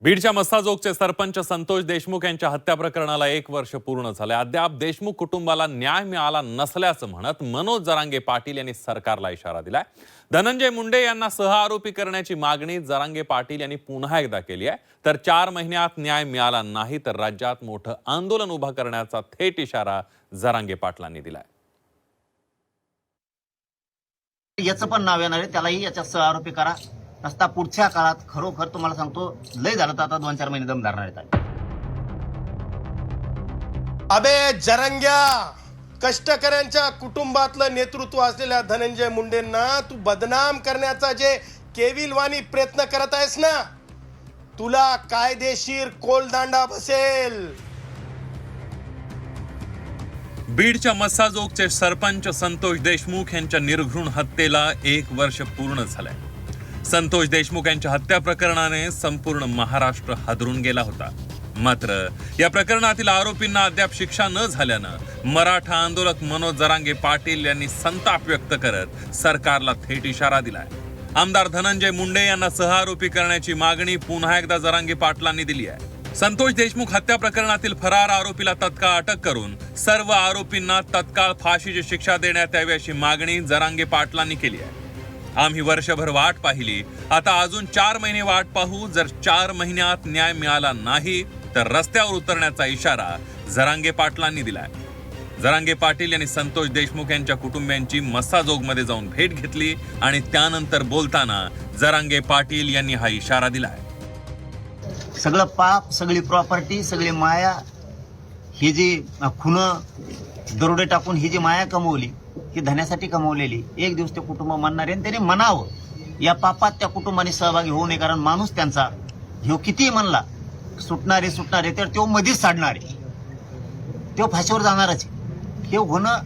बीडच्या मस्साजोगचे सरपंच संतोष देशमुख यांच्या हत्या प्रकरणाला 1 वर्ष पूर्ण झाले. अद्याप देशमुख कुटुंबाला न्याय मिळाला नसल्याचं म्हणत मनोज जरांगे पाटील यांनी सरकारला इशारा दिलाय. धनंजय मुंडे यांना सहआरोपी करण्याची मागणी जरांगे पाटील यांनी पुन्हा एकदा केली आहे. तर 4 महिन्यात न्याय मिळाला नाही तर राज्यात मोठं आंदोलन उभा करण्याचा थेट इशारा जरांगे पाटलांनी दिलाय. याचं पण नाव येणार आहे, त्यालाही याच्या सहआरोपी करा. रस्ता पुढच्या काळात खरोखर तुम्हाला सांगतो लय झालं तर आता 2-4 महिने दम धरणार आहेत. अबे जरंग्या, कष्टकऱ्यांच्या कुटुंबातलं नेतृत्व असलेल्या धनंजय मुंडेंना तू बदनाम करण्याचा जे केविलवाणी प्रयत्न करत आहेस ना, तुला कायदेशीर कोलदांडा बसेल. बीडच्या मस्साजोगचे सरपंच संतोष देशमुख यांच्या निर्घृण हत्येला 1 वर्ष पूर्ण झालंय. संतोष देशमुख यांच्या हत्या प्रकरणाने संपूर्ण महाराष्ट्र हादरून गेला होता. मात्र या प्रकरणातील आरोपींना अद्याप शिक्षा न झाल्यानं मराठा आंदोलक मनोज जरांगे पाटील यांनी संताप व्यक्त करत सरकारला थेट इशारा दिलाय. आमदार धनंजय मुंडे यांना सहआरोपी करण्याची मागणी पुन्हा एकदा जरांगे पाटलांनी दिली आहे. संतोष देशमुख हत्या प्रकरणातील फरार आरोपीला तत्काळ अटक करून सर्व आरोपींना तत्काळ फाशीची शिक्षा देण्यात यावी अशी मागणी जरांगे पाटलांनी केली आहे. आम्ही वर्षभर वाट पाहिली, आता अजून 4 महिने वाट पाहू. जर 4 महिन्यात न्याय मिळाला नाही तर रस्त्यावर उतरण्याचा इशारा जरांगे पाटलांनी दिलाय. जरांगे पाटील यांनी संतोष देशमुख यांच्या कुटुंबियांची मस्साजोगमध्ये जाऊन भेट घेतली आणि त्यानंतर बोलताना जरांगे पाटील यांनी हा इशारा दिलाय. सगळं पाप, सगळी प्रॉपर्टी, सगळी माया, ही जी खुनं दरोडे टाकून ही जी माया कमवली, ही धन्यासाठी कमवलेली, एक दिवस ते कुटुंब म्हणणार आहे आणि त्यांनी म्हणावं या पापात त्या कुटुंबाने सहभागी होऊ नये. कारण माणूस त्यांचा ह्यो किती म्हणला सुटणारे तर तो मध्येच साडणारे, तो फाशीवर जाणारच आहे. हे होणं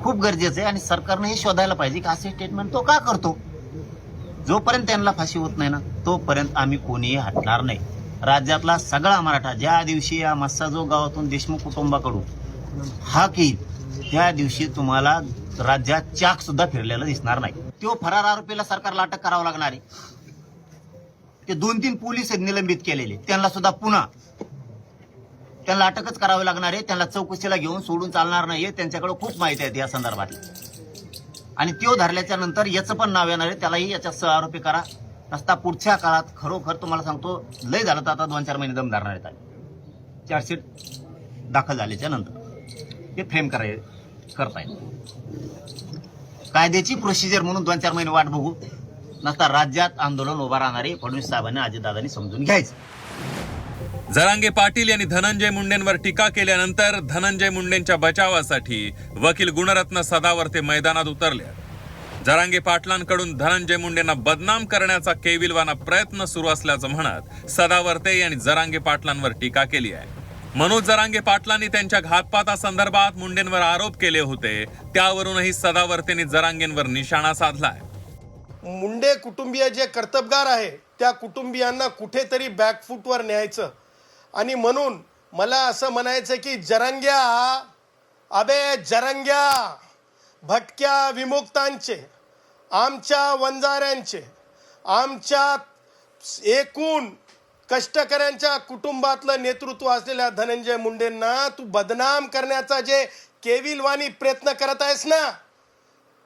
खूप गरजेचं आहे आणि सरकारनं हे शोधायला पाहिजे की असे स्टेटमेंट तो का करतो. जोपर्यंत त्यांना फाशी होत नाही ना तोपर्यंत आम्ही कोणीही हटणार नाही. राज्यातला सगळा मराठा ज्या दिवशी या मस्साजोग गावातून देशमुख कुटुंबाकडून हाक येईल त्या दिवशी तुम्हाला राज्यात चाक सुद्धा फिरलेला दिसणार नाही. तो फरार आरोपीला सरकारला अटक करावं लागणार आहे. ते 2-3 पोलीस निलंबित केलेले, त्यांना सुद्धा पुन्हा त्यांना अटकच करावी लागणार आहे. त्यांना चौकशीला घेऊन सोडून चालणार नाहीये. त्यांच्याकडे खूप माहिती आहे या संदर्भात आणि तो धरल्याच्या नंतर याचं पण नाव येणार आहे, त्यालाही याच्या सहआरोपी करा. रस्ता पुढच्या काळात खरोखर तुम्हाला सांगतो लय झालं तर आता 2-4 महिने दम धरणार आहेत. चार्जशीट दाखल झाल्याच्या नंतर ते फ्रेम करता येईल. कायद्याची प्रोसिजर म्हणून 2-4 महिने वाट बघू नसता राज्यात आंदोलन उभा राहणार आहे. फडणवीस साहेबांनी, अजितदादांनी समजून घ्यायचं. जरांगे पाटील यांनी धनंजय मुंडेंवर टीका केल्यानंतर धनंजय मुंडेंच्या बचावासाठी वकील गुणरत्न सदावर्ते मैदानात उतरले. जरांगे पाटलांकडून धनंजय मुंडेंना बदनाम करण्याचा केविलवाना प्रयत्न सुरू असल्याचं म्हणत सदावर्ते यांनी जरांगे पाटलांवर टीका केली आहे. मनोज जरांगे पाटलांनी त्यांच्या घातपातासंदर्भात मुंडेंवर आरोप केले होते, त्यावरूनही सदावर्तेंनी जरांगेंवर निशाणा साधलाय. मुंडे कुटुंबीय जे कर्तबगार आहे त्या कुटुंबियांना कुठेतरी बॅकफूटवर न्यायचं आणि म्हणून मला असं म्हणायचं की जरंग्या, अबे जरंग्या, भटक्या विमुक्तांचे, आमच्या वंजाऱ्यांचे, आमच्या एकूण कष्टकऱ्यांच्या कुटुंबातलं नेतृत्व असलेल्या धनंजय मुंडेंना तू बदनाम करण्याचा जे केविलवाणी प्रयत्न करत आहेस ना,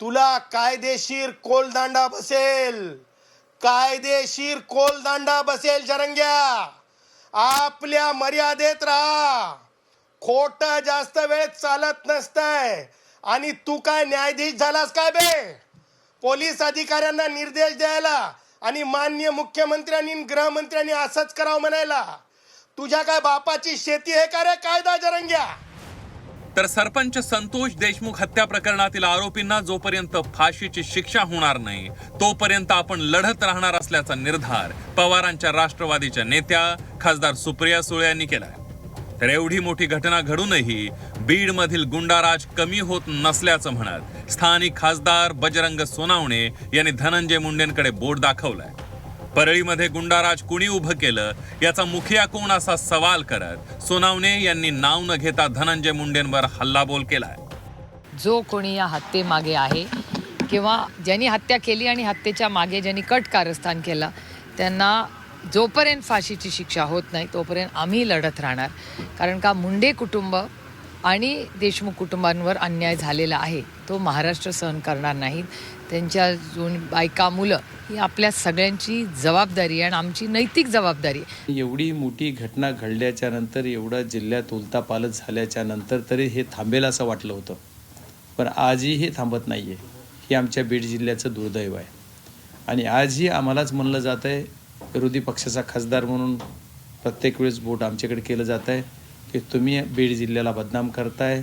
तुला कायदेशीर कोलदांडा बसेल. कायदेशीर कोलदांडा बसेल. जरंग्या, आपल्या मर्यादेत राहा. खोटं जास्त वेळ चालत नसतंय. आणि तू काय न्यायाधीश झालास काय बे? पोलीस अधिकाऱ्यांना निर्देश द्यायला आणि माननीय मुख्यमंत्र्यांनी, गृहमंत्र्यांनी असंच करावं म्हणायला तुझ्या काय बापाची शेती आहे का रे कायदा जरंग्या? तर सरपंच संतोष देशमुख हत्या प्रकरणातील आरोपींना जोपर्यंत फाशीची शिक्षा होणार नाही तोपर्यंत आपण लढत राहणार असल्याचा निर्धार पवारांच्या राष्ट्रवादीच्या नेत्या खासदार सुप्रिया सुळे यांनी केलाय. तर एवढी मोठी घटना घडूनही बीडमधील गुंडाराज कमी होत नसल्याचं म्हणत स्थानिक खासदार बजरंग सोनावणे यांनी धनंजय मुंडेंकडे बोट दाखवलाय. परळीमध्ये गुंडाराज कुणी उभं केलं याचा मुखिया कोण असा सवाल करत सोनावणे यांनी नाव न घेता धनंजय मुंडेंवर हल्लाबोल केलाय. जो कोणी या हत्येमागे आहे किंवा ज्यांनी हत्या केली आणि हत्येच्या मागे ज्यांनी कट कारस्थान केलं त्यांना जोपर्यंत फाशीची शिक्षा होत नाही तोपर्यंत आम्ही लढत राहणार. कारण का मुंडे कुटुंब आणि देशमुख कुटुंबांवर अन्याय झालेला आहे तो महाराष्ट्र सहन करणार नाहीत. त्यांच्या बायका मुलं ही आपल्या सगळ्यांची जबाबदारी आहे आणि आमची नैतिक जबाबदारी आहे. एवढी मोठी घटना घडल्याच्या नंतर, एवढा जिल्ह्यात उलथापालथ झाल्याच्या नंतर तरी हे थांबेल असं वाटलं होतं, पण आजही हे थांबत नाही आहे. हे आमच्या बीड जिल्ह्याचं दुर्दैव आहे. आणि आजही आम्हालाच म्हणलं जातं आहे, विरोधी पक्षाचा खासदार म्हणून प्रत्येक वेळेस बोट आमच्याकडे केलं जातं आहे की तुम्ही बीड जिल्ह्याला बदनाम करताय,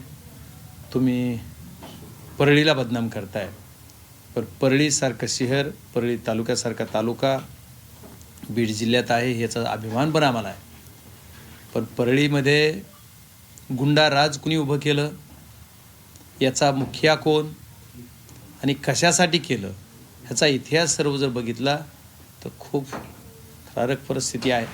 तुम्ही परळीला बदनाम करताय. पण परळीसारखं शहर, परळी तालुक्यासारखा तालुका बीड जिल्ह्यात आहे, ह्याचा अभिमान पण आम्हाला आहे. पण परळीमध्ये गुंडा राज कुणी उभं केलं, याचा मुखिया कोण आणि कशासाठी केलं, ह्याचा इतिहास सर्व जर बघितला तर खूप थरारक परिस्थिती आहे.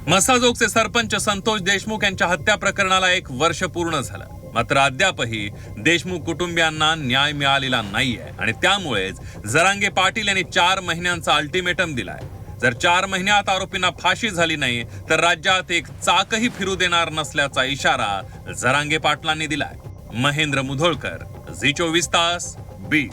मसाजोगचे सरपंच संतोष देशमुख यांच्या हत्या प्रकरणाला 1 वर्ष पूर्ण झालं. मात्र अद्यापही देशमुख कुटुंबियांना न्याय मिळालेला नाहीये आणि त्यामुळेच जरांगे पाटील यांनी 4 महिन्यांचा अल्टिमेटम दिलाय. जर 4 महिन्यात आरोपींना फाशी झाली नाही तर राज्यात एक चाकही फिरू देणार नसल्याचा इशारा जरांगे पाटलांनी दिलाय. महेंद्र मुधोळकर, झी 24 तास, बीड.